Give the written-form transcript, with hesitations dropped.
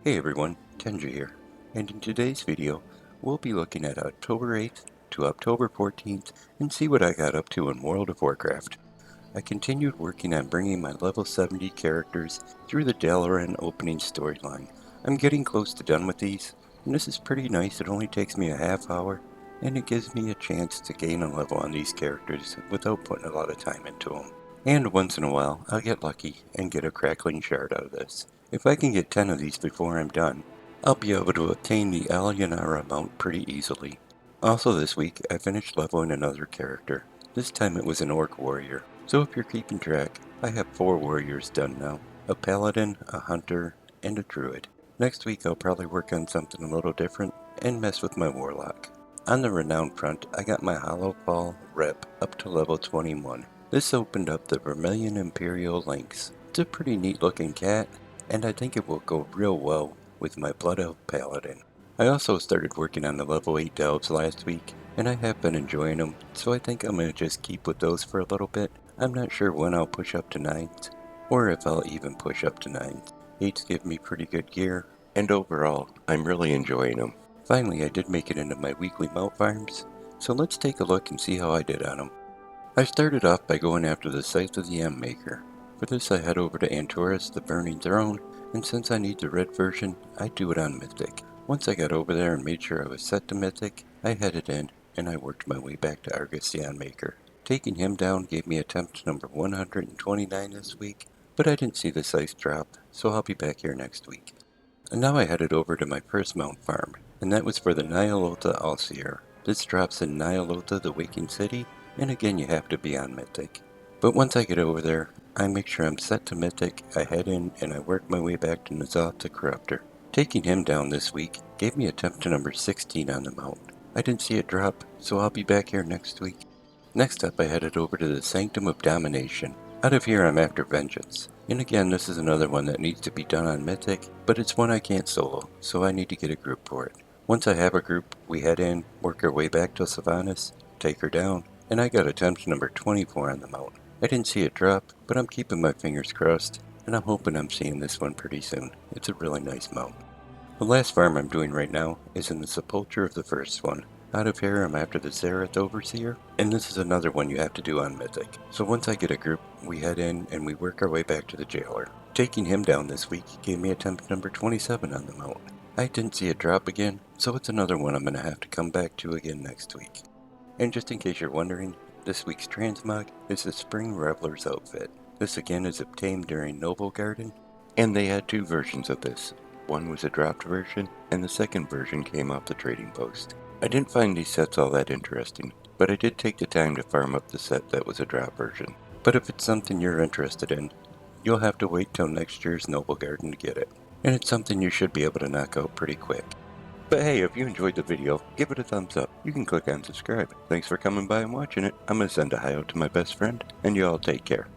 Hey everyone, Tenja here, and in today's video, we'll be looking at October 8th to October 14th and see what I got up to in World of Warcraft. I continued working on bringing my level 70 characters through the Dalaran opening storyline. I'm getting close to done with these, and this is pretty nice. It only takes me a half hour, and it gives me a chance to gain a level on these characters without putting a lot of time into them. And once in a while, I'll get lucky and get a crackling shard out of this. If I can get 10 of these before I'm done, I'll be able to obtain the Ny'alotha mount pretty easily. Also this week, I finished leveling another character. This time it was an Orc Warrior. So if you're keeping track, I have 4 warriors done now. A Paladin, a Hunter, and a Druid. Next week I'll probably work on something a little different and mess with my Warlock. On the Renown front, I got my Hollow Fall rep up to level 21. This opened up the Vermilion Imperial Lynx. It's a pretty neat looking cat, and I think it will go real well with my Blood Elf Paladin. I also started working on the level 8 Delves last week, and I have been enjoying them, so I think I'm going to just keep with those for a little bit. I'm not sure when I'll push up to 9s, or if I'll even push up to 9s. 8s give me pretty good gear, and overall, I'm really enjoying them. Finally, I did make it into my weekly mount farms, so let's take a look and see how I did on them. I started off by going after the Scythe of the Unmaker. For this I head over to Antorus, the Burning Throne, and since I need the red version, I do it on Mythic. Once I got over there and made sure I was set to Mythic, I headed in, and I worked my way back to Argus the Unmaker. Taking him down gave me attempt number 129 this week, but I didn't see the Scythe drop, so I'll be back here next week. And now I headed over to my first mount farm, and that was for the Ny'alotha Allseer. This drops in Ny'alotha, the Waking City, and again you have to be on Mythic. But once I get over there, I make sure I'm set to Mythic, I head in, and I work my way back to Ny'alotha the Corruptor. Taking him down this week gave me attempt to number 16 on the mount. I didn't see it drop, so I'll be back here next week. Next up I headed over to the Sanctum of Domination. Out of here I'm after Vengence. And again, this is another one that needs to be done on Mythic, but it's one I can't solo, so I need to get a group for it. Once I have a group, we head in, work our way back to Sylvanas, take her down, and I got attempt number 24 on the mount. I didn't see it drop, but I'm keeping my fingers crossed, and I'm hoping I'm seeing this one pretty soon. It's a really nice mount. The last farm I'm doing right now is in the sepulture of the first one. Out of here I'm after the Zareth Overseer, and this is another one you have to do on Mythic. So once I get a group, we head in and we work our way back to the Jailer. Taking him down this week gave me attempt number 27 on the mount. I didn't see it drop again, so it's another one I'm going to have to come back to again next week. And just in case you're wondering, this week's Transmog is the Spring Reveler's outfit. This again is obtained during Noble Garden, and they had 2 versions of this. One was a dropped version, and the second version came off the trading post. I didn't find these sets all that interesting, but I did take the time to farm up the set that was a drop version. But if it's something you're interested in, you'll have to wait till next year's Noble Garden to get it. And it's something you should be able to knock out pretty quick. But hey, if you enjoyed the video, give it a thumbs up. You can click on subscribe. Thanks for coming by and watching it. I'm going to send a hi out to my best friend, and you all take care.